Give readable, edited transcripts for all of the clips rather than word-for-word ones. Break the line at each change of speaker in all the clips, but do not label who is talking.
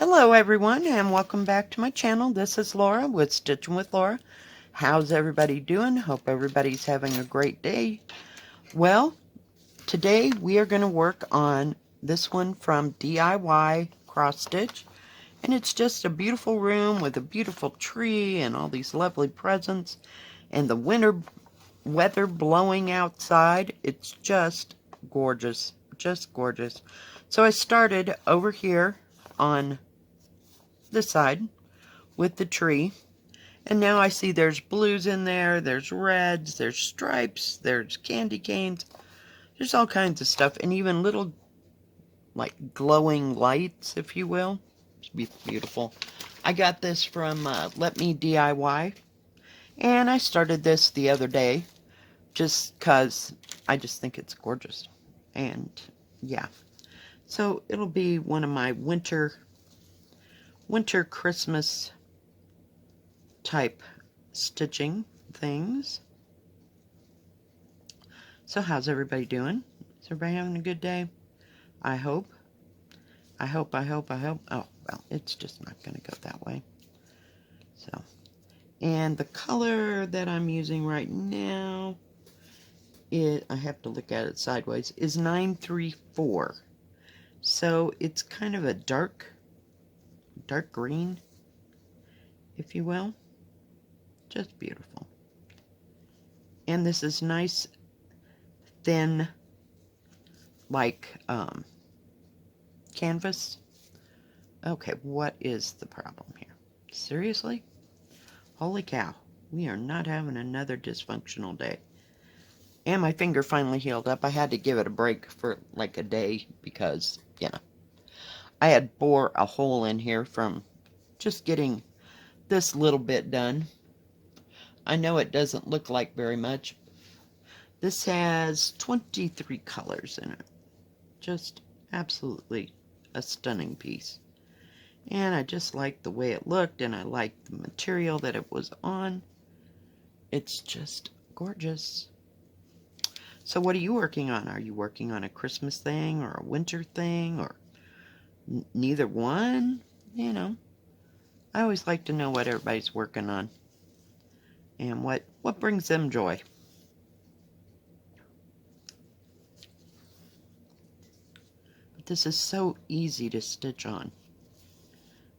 Hello everyone and welcome back to my channel. This is Laura with Stitchin with Laura. How's everybody doing? Hope everybody's having a great day. Well, today we are going to work on this one from DIY Cross Stitch. And it's just a beautiful room with a beautiful tree and all these lovely presents. And the winter weather blowing outside. It's just gorgeous. Just gorgeous. So I started over here on this side with the tree, and now I see there's blues in there, there's reds, there's stripes, there's candy canes, there's all kinds of stuff, and even little like glowing lights, if you will. It's beautiful. I got this from Let Me DIY, and I started this the other day just because I just think it's gorgeous. And yeah, so it'll be one of my winter Christmas type stitching things. So how's everybody doing? Is everybody having a good day? I hope. Oh, well, it's just not going to go that way. So, and the color that I'm using right now, I have to look at it sideways, is 934. So it's kind of a dark green, if you will. Just beautiful. And this is nice, thin, like canvas. Okay, what is the problem here? Seriously? Holy cow. We are not having another dysfunctional day. And my finger finally healed up. I had to give it a break for like a day because, you know, I had bored a hole in here from just getting this little bit done. I know it doesn't look like very much. This has 23 colors in it. Just absolutely a stunning piece. And I just liked the way it looked, and I liked the material that it was on. It's just gorgeous. So what are you working on? Are you working on a Christmas thing or a winter thing or neither one? You know, I always like to know what everybody's working on and what brings them joy. But this is so easy to stitch on.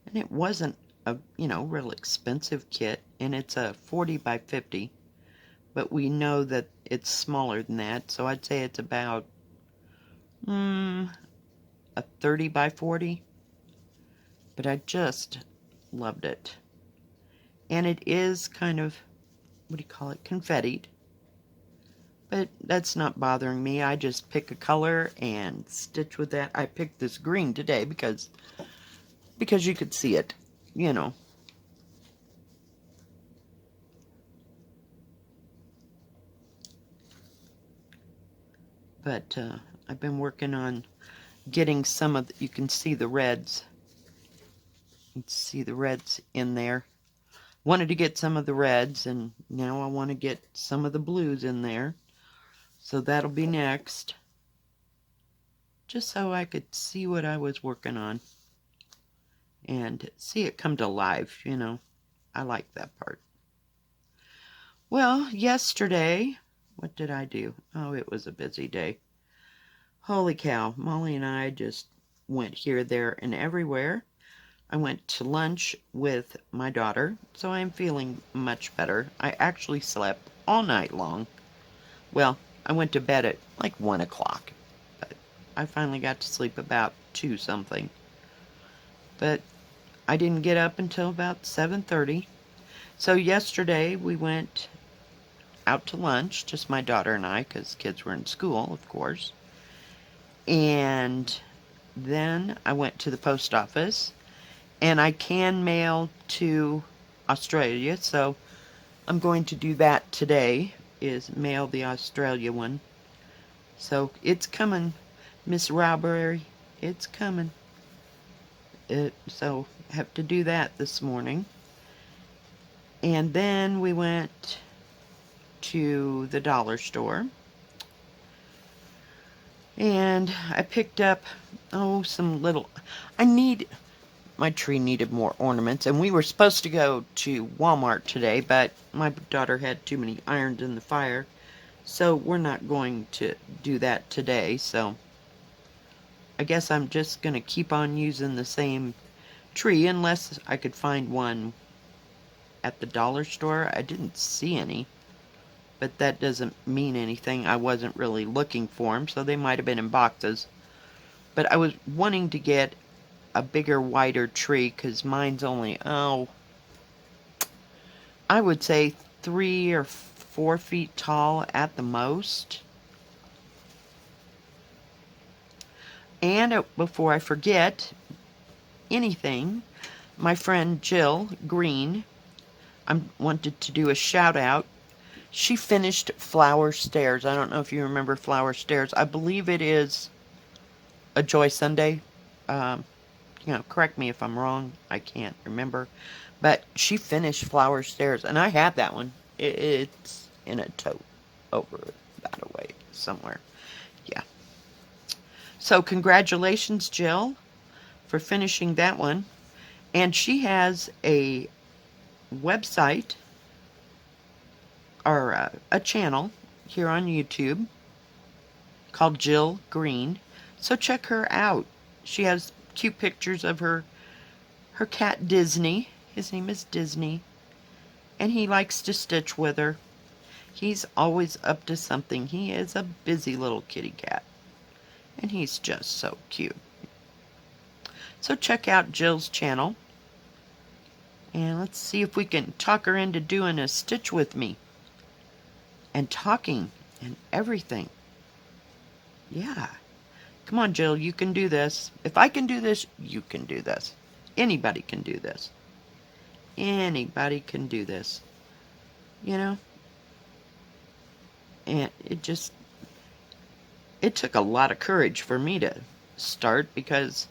And it wasn't a, real expensive kit, and it's a 40 by 50, but we know that it's smaller than that, so I'd say it's about a 30 by 40, but I just loved it. And it is kind of, what do you call it, confettied, but that's not bothering me. I just pick a color and stitch with that. I picked this green today because you could see it, you know. But I've been working on getting some of you can see the reds. You can see the reds in there. Wanted to get some of the reds, and now I want to get some of the blues in there. So that'll be next. Just so I could see what I was working on. And see it come to life, you know. I like that part. Well, yesterday, what did I do? Oh, it was a busy day. Holy cow, Molly and I just went here, there, and everywhere. I went to lunch with my daughter, so I'm feeling much better. I actually slept all night long. Well, I went to bed at like 1 o'clock, but I finally got to sleep about 2 something. But I didn't get up until about 7:30. So yesterday we went out to lunch, just my daughter and I, because kids were in school, of course. And then I went to the post office, and I can mail to Australia, so I'm going to do that today, is mail the Australia one. So it's coming, Miss Robbery, it's coming. So have to do that this morning. And then we went to the dollar store, and I picked up some little, my tree needed more ornaments, and we were supposed to go to Walmart today, but my daughter had too many irons in the fire, so we're not going to do that today. So I guess I'm just going to keep on using the same tree unless I could find one at the dollar store. I didn't see any, but that doesn't mean anything. I wasn't really looking for them, so they might have been in boxes. But I was wanting to get a bigger, wider tree because mine's only, oh, I would say 3 or 4 feet tall at the most. And before I forget anything, my friend Jill Green, I wanted to do a shout out. She finished Flower Stairs. I don't know if you remember Flower Stairs. I believe it is a Joy Sunday. Correct me if I'm wrong. I can't remember. But she finished Flower Stairs, and I have that one. It's in a tote over that away somewhere. Yeah. So congratulations, Jill, for finishing that one. And she has a website or a channel here on YouTube called Jill Green. So check her out. She has cute pictures of her cat Disney. His name is Disney. And he likes to stitch with her. He's always up to something. He is a busy little kitty cat. And he's just so cute. So check out Jill's channel. And let's see if we can talk her into doing a stitch with me. And talking and everything. Yeah. Come on, Jill, you can do this. If I can do this, you can do this. Anybody can do this. Anybody can do this. You know? And it took a lot of courage for me to start because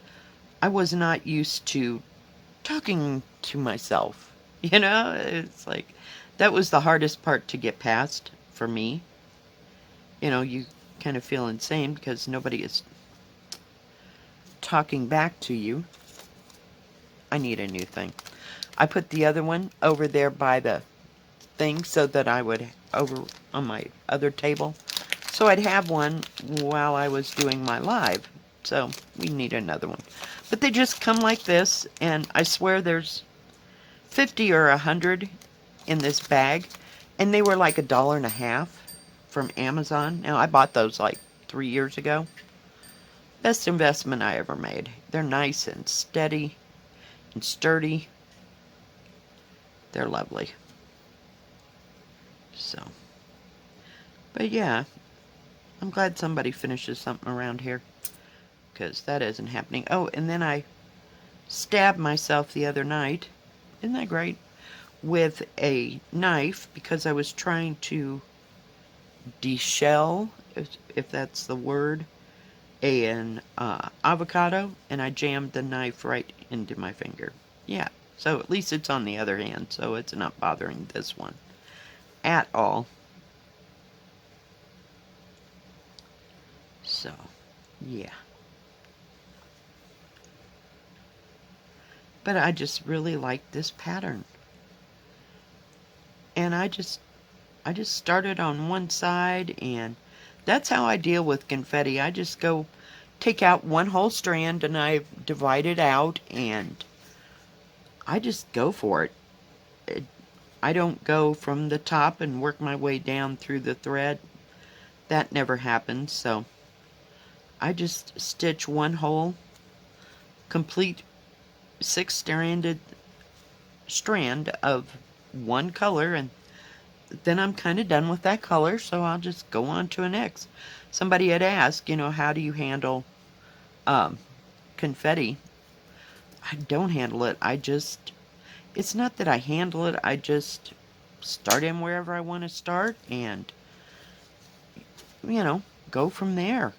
I was not used to talking to myself. You know? It's like, that was the hardest part to get past for me. You know, you kind of feel insane because nobody is talking back to you. I need a new thing. I put the other one over there by the thing so that I would over on my other table. So I'd have one while I was doing my live. So we need another one. But they just come like this, and I swear there's 50 or 100 in this bag, and they were like $1.50 from Amazon. Now I bought those like 3 years ago. Best investment I ever made. They're nice and steady and sturdy. They're lovely. So, but yeah, I'm glad somebody finishes something around here because that isn't happening. Oh, and then I stabbed myself the other night. Isn't that great? With a knife because I was trying to deshell, if that's the word, an avocado, and I jammed the knife right into my finger. Yeah, so at least it's on the other hand, so it's not bothering this one at all. So, yeah. But I just really like this pattern. And I just started on one side, and that's how I deal with confetti. I just go take out one whole strand and I divide it out and I just go for it. I don't go from the top and work my way down through the thread. That never happens, so I just stitch one whole complete 6-stranded strand of one color, and then I'm kind of done with that color, so I'll just go on to the next. Somebody had asked, how do you handle confetti? I don't handle it. It's not that I handle it, I just start in wherever I want to start and, go from there.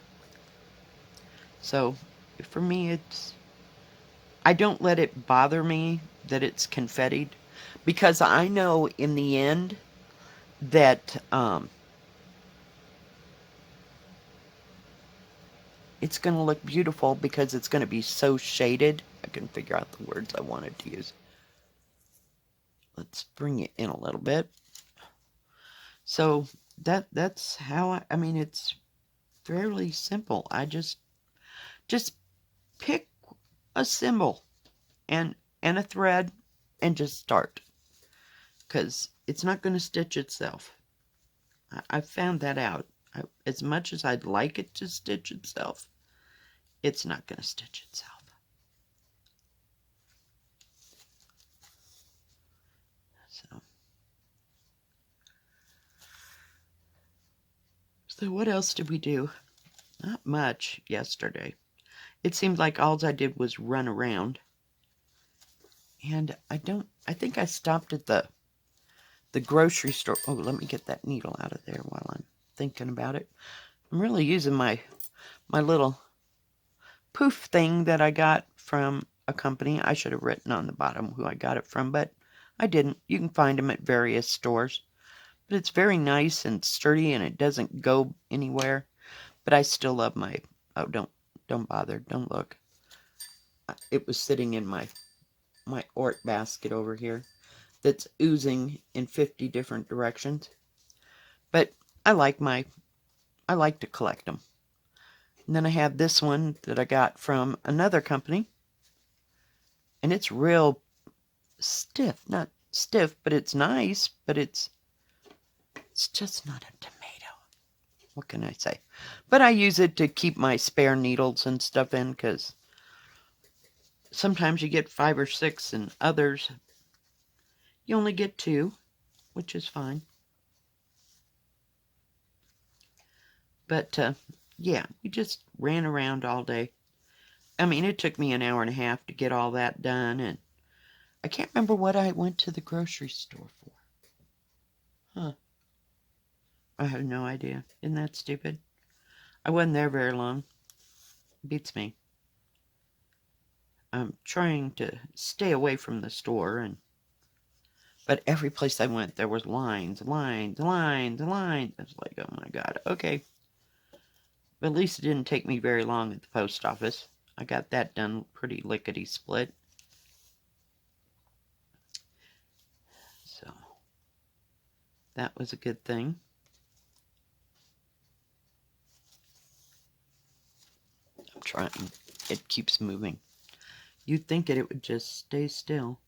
So, for me, I don't let it bother me that it's confettied, because I know in the end that it's going to look beautiful because it's going to be so shaded can figure out the words I wanted to use. Let's bring it in a little bit. So that's how I mean, it's fairly simple. I just pick a symbol and a thread and just start, because it's not going to stitch itself. I found that out. As much as I'd like it to stitch itself, it's not going to stitch itself. So what else did we do? Not much yesterday. It seemed like all I did was run around. And I think I stopped at the grocery store. Oh, let me get that needle out of there while I'm thinking about it. I'm really using my little poof thing that I got from a company. I should have written on the bottom who I got it from, but I didn't. You can find them at various stores. But it's very nice and sturdy, and it doesn't go anywhere. But I still love my... Oh, don't bother. Don't look. It was sitting in my Ort basket over here that's oozing in 50 different directions. But I like to collect them. And then I have this one that I got from another company. And it's real stiff. Not stiff, but it's nice. But it's just not a tomato. What can I say? But I use it to keep my spare needles and stuff in, because sometimes you get 5 or 6, and others you only get 2, which is fine. But yeah, we just ran around all day. I mean, it took me an hour and a half to get all that done, and I can't remember what I went to the grocery store for. Huh. I have no idea. Isn't that stupid? I wasn't there very long. Beats me. I'm trying to stay away from the store, but every place I went, there was lines. I was like, oh my God, okay. But at least it didn't take me very long at the post office. I got that done pretty lickety-split. So, that was a good thing. I'm trying. It keeps moving. You'd think it would just stay still.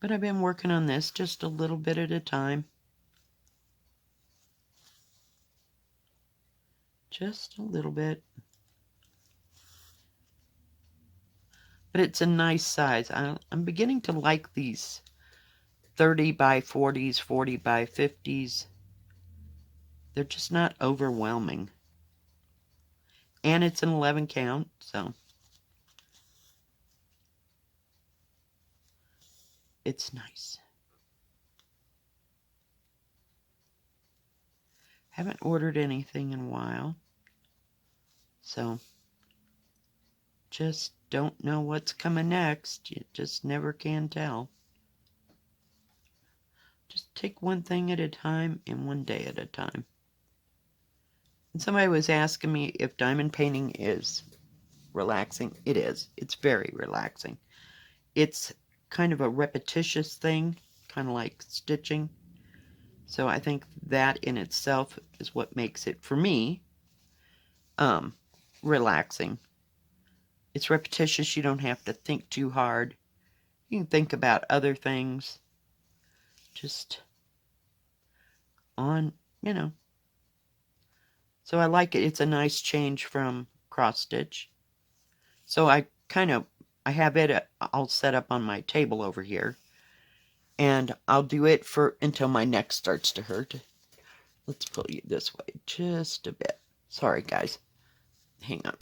But I've been working on this just a little bit at a time. Just a little bit. But it's a nice size. I'm beginning to like these 30 by 40s, 40 by 50s. They're just not overwhelming. And it's an 11 count, so it's nice. Haven't ordered anything in a while, so just don't know what's coming next. You just never can tell. Just take one thing at a time and one day at a time. And somebody was asking me if diamond painting is relaxing. It is. It's very relaxing. It's kind of a repetitious thing, kind of like stitching. So I think that in itself is what makes it, for me, relaxing. It's repetitious. You don't have to think too hard. You can think about other things. Just on, you know. So I like it. It's a nice change from cross stitch. So I have it all set up on my table over here. And I'll do it until my neck starts to hurt. Let's pull you this way just a bit. Sorry, guys. Hang on.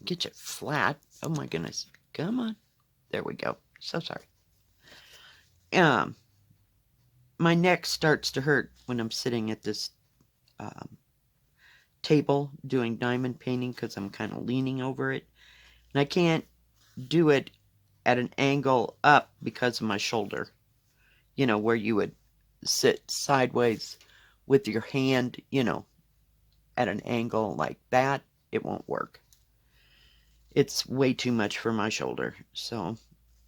Get you flat. Oh my goodness. Come on. There we go. So sorry. My neck starts to hurt when I'm sitting at this table doing diamond painting, because I'm kind of leaning over it. And I can't do it at an angle up because of my shoulder. You know, where you would sit sideways with your hand, you know, at an angle like that. It won't work. it's way too much for my shoulder, so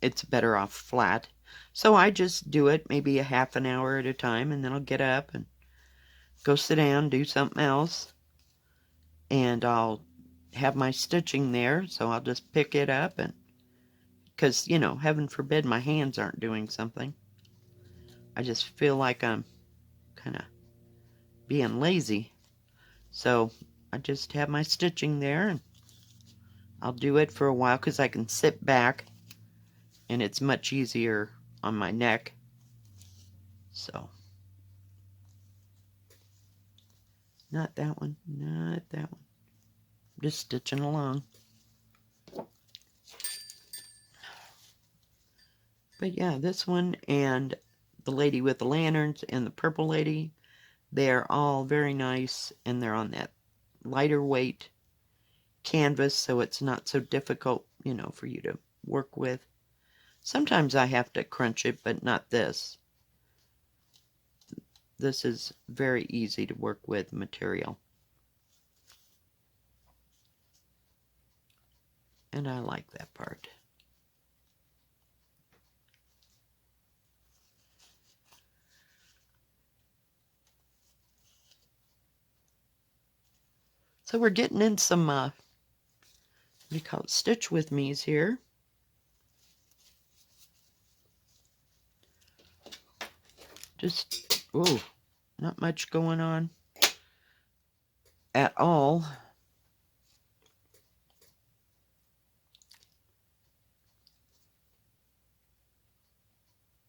it's better off flat. So I just do it maybe a half an hour at a time, and then I'll get up and go sit down, do something else, and I'll have my stitching there, so I'll just pick it up, and because, heaven forbid my hands aren't doing something. I just feel like I'm kind of being lazy. So I just have my stitching there, and I'll do it for a while because I can sit back and it's much easier on my neck. So, not that one, not that one. Just stitching along. But yeah, this one and the lady with the lanterns and the purple lady, they're all very nice, and they're on that lighter weight canvas, so it's not so difficult, for you to work with. Sometimes I have to crunch it, but not this. This is very easy to work with material. And I like that part. So we're getting in some, what do you call it, stitch with me's here. Just, ooh, not much going on at all.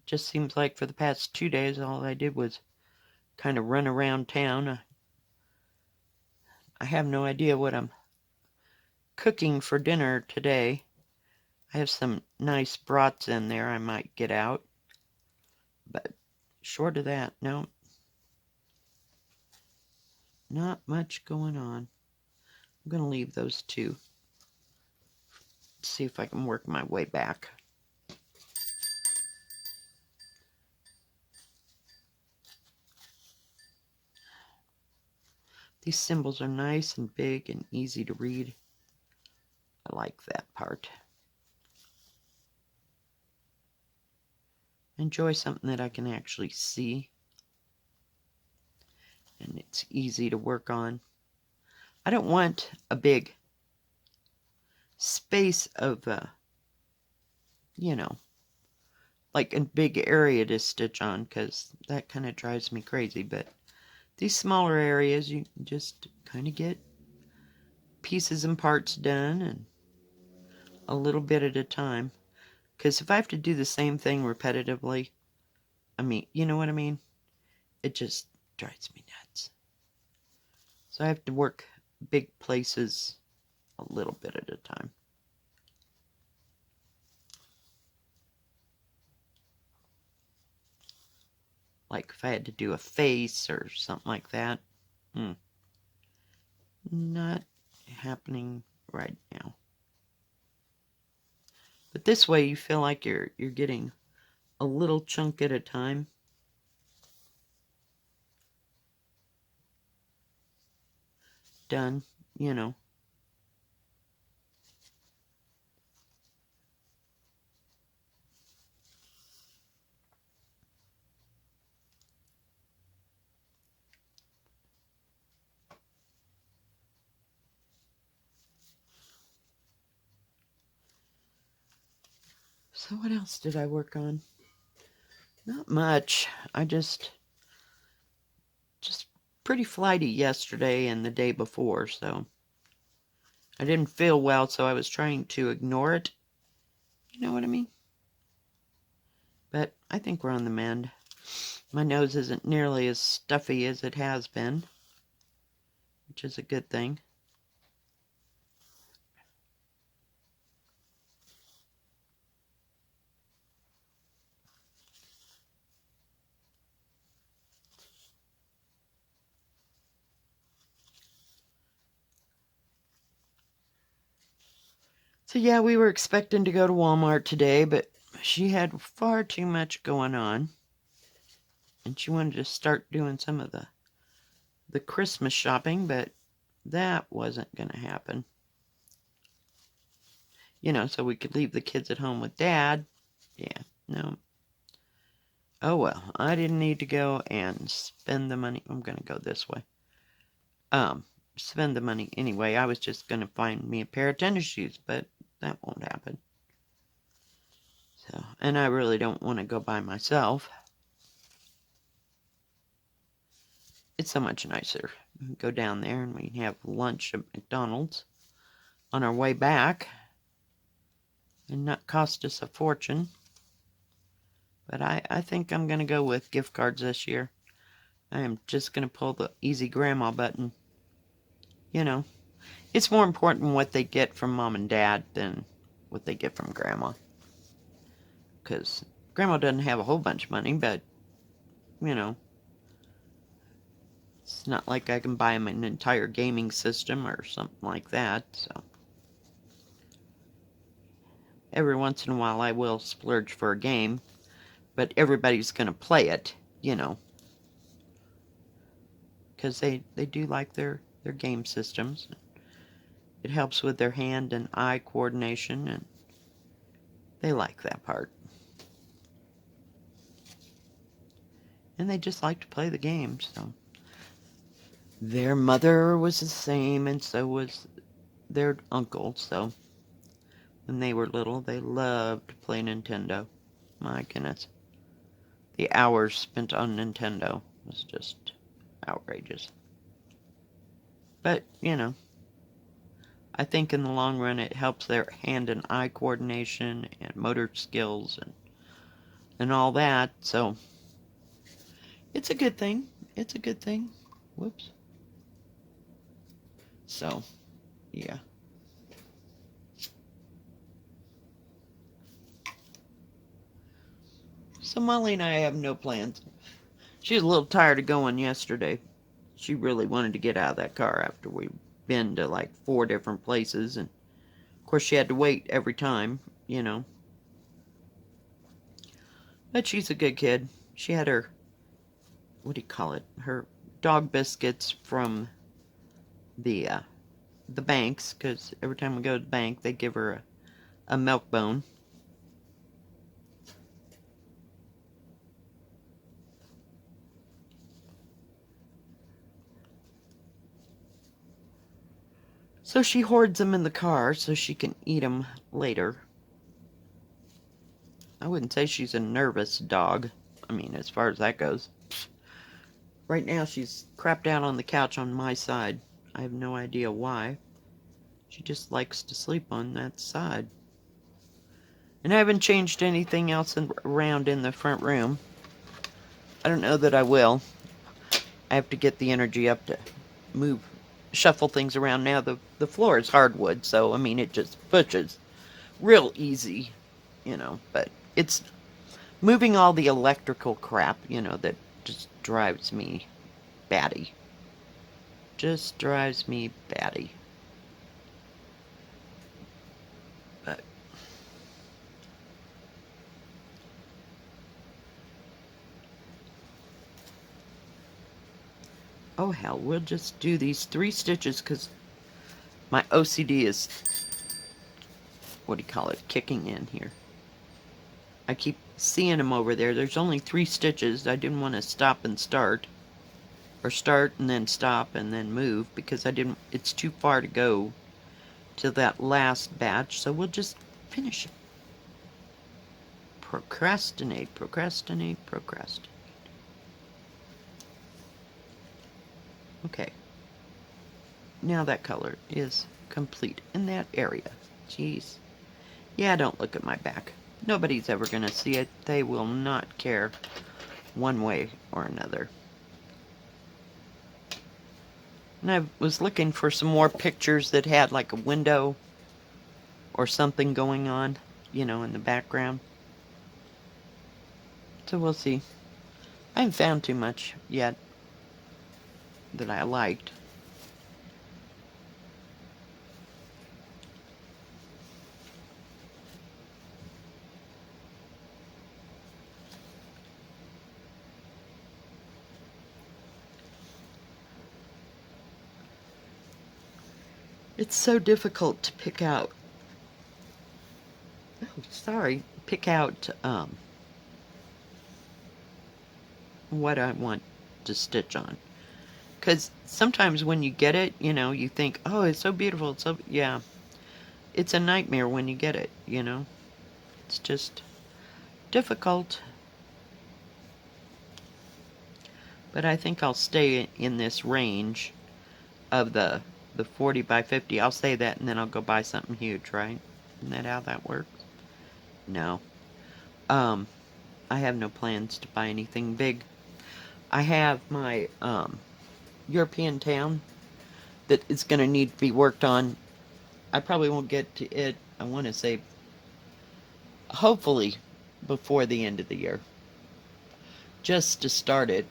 Just seems like for the past 2 days, all I did was kind of run around town. I have no idea what I'm cooking for dinner today. I have some nice brats in there I might get out. But short of that, no. Not much going on. I'm going to leave those two. See if I can work my way back. These symbols are nice and big and easy to read. I like that part. Enjoy something that I can actually see. And it's easy to work on. I don't want a big space of, like a big area to stitch on, because that kind of drives me crazy. But these smaller areas, you just kind of get pieces and parts done, and a little bit at a time. Because if I have to do the same thing repetitively, you know what I mean? It just drives me nuts. So I have to work big places a little bit at a time. Like if I had to do a face or something like that. Not happening right now. But this way you feel like you're getting a little chunk at a time. Done, So what else did I work on? Not much. I just pretty flighty yesterday and the day before, so I didn't feel well, so I was trying to ignore it. You know what I mean? But I think we're on the mend. My nose isn't nearly as stuffy as it has been, which is a good thing. So yeah, we were expecting to go to Walmart today, but she had far too much going on. And she wanted to start doing some of the Christmas shopping, but that wasn't going to happen. You know, so we could leave the kids at home with Dad. Yeah, no. Oh well, I didn't need to go and spend the money. I'm gonna go this way. Um, Spend the money anyway. I was just gonna find me a pair of tennis shoes, but that won't happen. So, and I really don't want to go by myself. It's so much nicer. We go down there and we have lunch at McDonald's on our way back and not cost us a fortune. But I think I'm going to go with gift cards this year. I am just going to pull the easy grandma button. You know, it's more important what they get from mom and dad than what they get from grandma. Because grandma doesn't have a whole bunch of money, but, you know, it's not like I can buy them an entire gaming system or something like that, so. Every once in a while I will splurge for a game, but everybody's going to play it, you know. Because they do like their game systems. It helps with their hand and eye coordination, and they like that part. And they just like to play the games, so. Their mother was the same, and so was their uncle, so. When they were little, they loved to play Nintendo. My goodness. The hours spent on Nintendo was just outrageous. But, you know, I think in the long run it helps their hand and eye coordination and motor skills and all that, so it's a good thing. It's a good thing. Whoops. So, yeah. So Molly and I have no plans. She was a little tired of going yesterday. She really wanted to get out of that car after we'd been to like 4 different places, and of course she had to wait every time, you know. But she's a good kid. She had her, what do you call it? Her dog biscuits from the banks, because every time we go to the bank, they give her a milk bone. So she hoards them in the car so she can eat them later. I wouldn't say she's a nervous dog. I mean, as far as that goes. Right now, she's crapped out on the couch on my side. I have no idea why. She just likes to sleep on that side. And I haven't changed anything else around in the front room. I don't know that I will. I have to get the energy up to move, shuffle things around. Now the floor is hardwood, so I mean it just pushes real easy, you know. But it's moving all the electrical crap, you know, that just drives me batty. Just drives me batty. But oh hell, we'll just do these 3 stitches because my OCD is, what do you call it, kicking in here. I keep seeing them over there. There's only 3 stitches. I didn't want to stop and start. Or start and then stop and then move because it's too far to go to that last batch. So we'll just finish it. Procrastinate, procrastinate, procrastinate. Okay. Now that color is complete in that area. Jeez. Yeah, don't look at my back. Nobody's ever going to see it. They will not care one way or another. And I was looking for some more pictures that had like a window or something going on, you know, in the background. So we'll see. I haven't found too much yet that I liked. It's so difficult to pick out pick out what I want to stitch on. Because sometimes when you get it, you know, you think, oh, it's so beautiful. It's so, yeah. It's a nightmare when you get it, you know. It's just difficult. But I think I'll stay in this range of the 40 by 50. I'll say that and then I'll go buy something huge, right? Isn't that how that works? No. I have no plans to buy anything big. I have my European town that is going to need to be worked on. I probably won't get to it, I want to say, hopefully before the end of the year. Just to start it.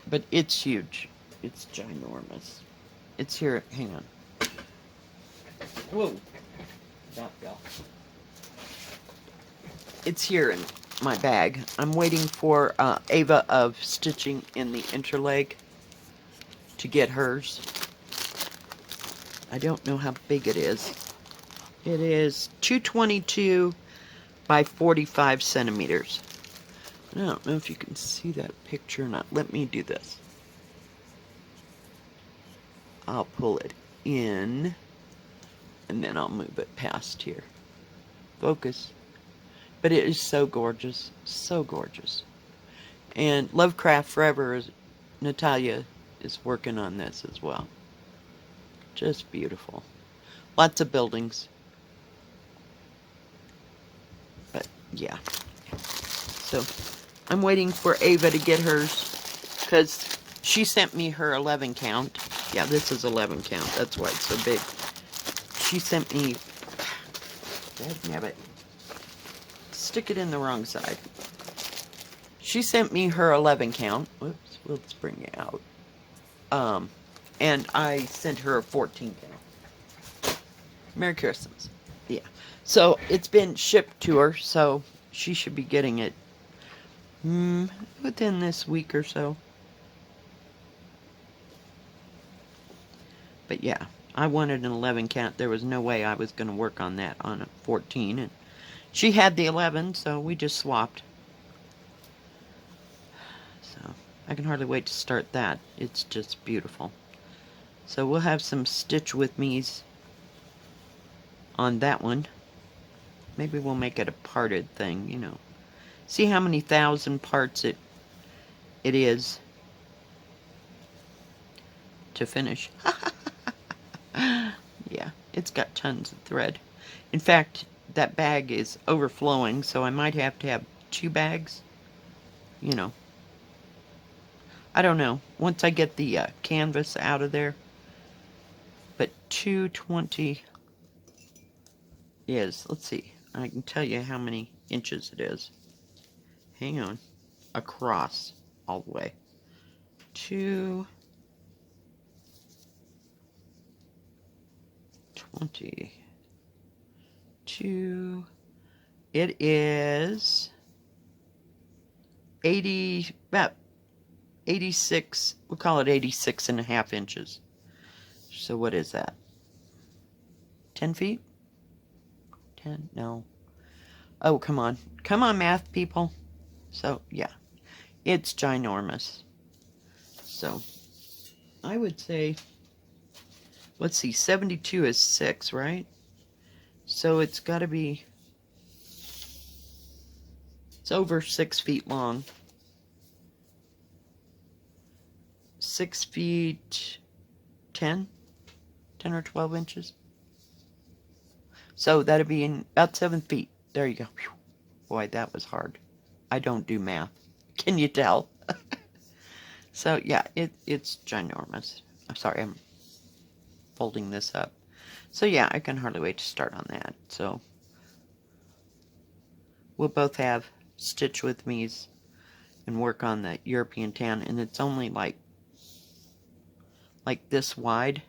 But it's huge. It's ginormous. It's here. Hang on. Whoa. That fell. It's here in my bag. I'm waiting for Ava of Stitching in the Interleg to get hers. I don't know how big it is. It is 222 by 45 centimeters. I don't know if you can see that picture or not. Let me do this. I'll pull it in, and then I'll move it past here. Focus. But it is so gorgeous. So gorgeous. And Lovecraft Forever, Natalia is working on this as well. Just beautiful. Lots of buildings. But, yeah. So, I'm waiting for Ava to get hers, because she sent me her 11 count. Yeah, this is 11 count. That's why it's so big. She sent me... Dadnabbit. Stick it in the wrong side. She sent me her 11 count. Whoops, let's bring it out. And I sent her a 14 count. Merry Christmas. Yeah. So, it's been shipped to her, so she should be getting it within this week or so. But yeah, I wanted an 11 count. There was no way I was going to work on that on a 14. And she had the 11, so we just swapped. So I can hardly wait to start that. It's just beautiful. So we'll have some Stitch With Me's on that one. Maybe we'll make it a parted thing, you know. See how many thousand parts it is to finish. Yeah, it's got tons of thread. In fact, that bag is overflowing, so I might have to have 2 bags. You know. I don't know. Once I get the canvas out of there. But 220 is, let's see. I can tell you how many inches it is. Hang on. Across all the way. 222. It is 80, about 86, we'll call it 86 and a half inches. So what is that? 10 feet? 10? No. Oh, come on. Come on, math people. So, yeah. It's ginormous. So, I would say, let's see, 72 is 6, right? So it's got to be, it's over 6 feet long. 6 feet 10 or 12 inches. So that'd be in about 7 feet. There you go. Whew. Boy, that was hard. I don't do math. Can you tell? So yeah, it's ginormous. I'm sorry, I'm folding this up. So yeah, I can hardly wait to start on that. So we'll both have Stitch With Me's and work on the European tan, and it's only like this wide.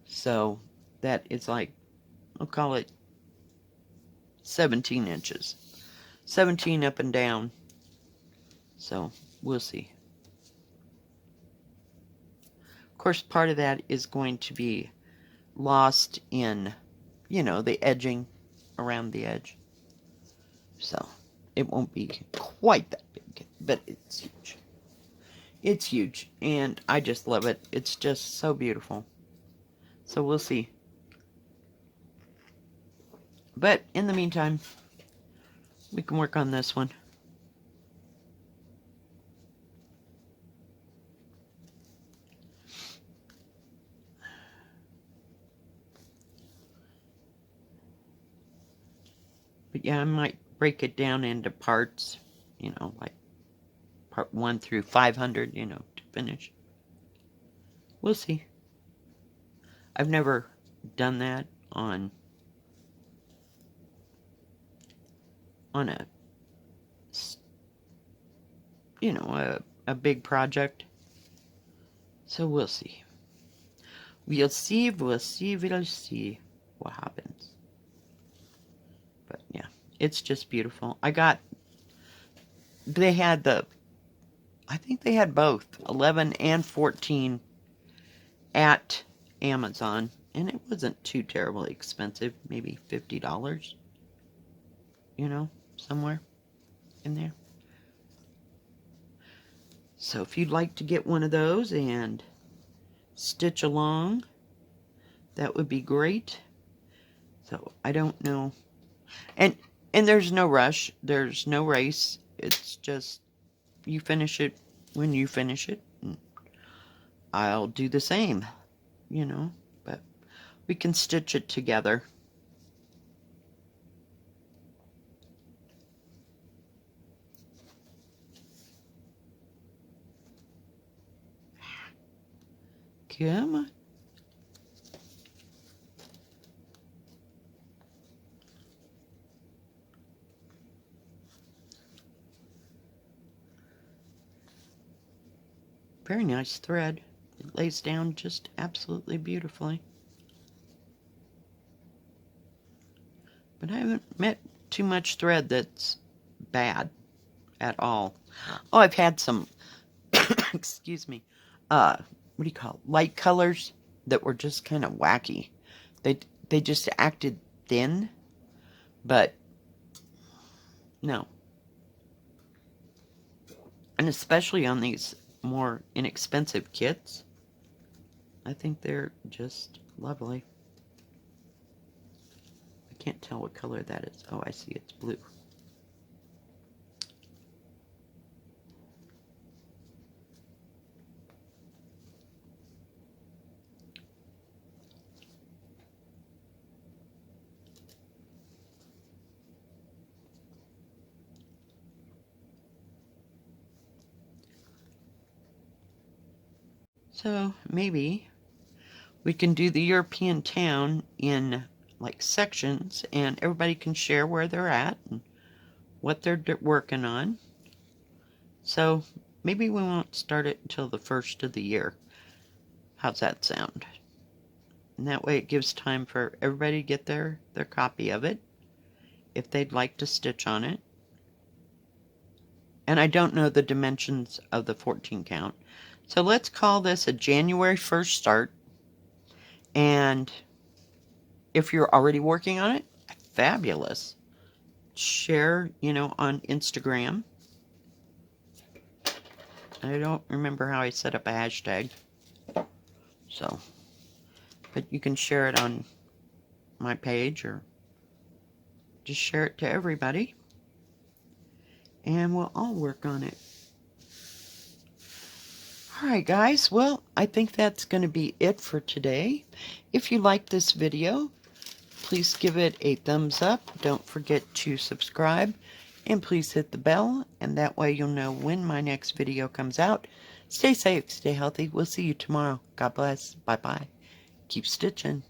So that is like, I'll call it 17 inches. 17 up and down. So we'll see. Of course, part of that is going to be lost in, you know, the edging. around the edge. So it won't be quite that big, but it's huge. It's huge, and I just love it. It's just so beautiful. So we'll see. But in the meantime, we can work on this one. But yeah, I might break it down into parts, you know, like part 1 through 500, you know, to finish. We'll see. I've never done that on a, you know, a big project. So we'll see. We'll see what happens. But yeah, it's just beautiful. They had I think they had both 11 and 14 at Amazon, and it wasn't too terribly expensive, maybe $50, you know, somewhere in there. So if you'd like to get one of those and stitch along, that would be great. So I don't know, and there's no rush, there's no race. It's just you finish it when you finish it. I'll do the same, you know, but we can stitch it together. Come on. Very nice thread. It lays down just absolutely beautifully. But I haven't met too much thread that's bad at all. Oh, I've had some, excuse me, what do you call it? Light colors that were just kind of wacky. They just acted thin, but no. And especially on these more inexpensive kits, I think they're just lovely. I can't tell what color that is. Oh, I see, it's blue. So maybe we can do the European town in like sections, and everybody can share where they're at and what they're working on. So maybe we won't start it until the first of the year. How's that sound? And that way it gives time for everybody to get their copy of it if they'd like to stitch on it. And I don't know the dimensions of the 14 count. So let's call this a January 1st start. And if you're already working on it, fabulous. Share, you know, on Instagram. I don't remember how I set up a hashtag. So, but you can share it on my page or just share it to everybody. And we'll all work on it. Alright guys, well, I think that's going to be it for today. If you like this video, please give it a thumbs up. Don't forget to subscribe. And please hit the bell, and that way you'll know when my next video comes out. Stay safe, stay healthy. We'll see you tomorrow. God bless. Bye-bye. Keep stitching.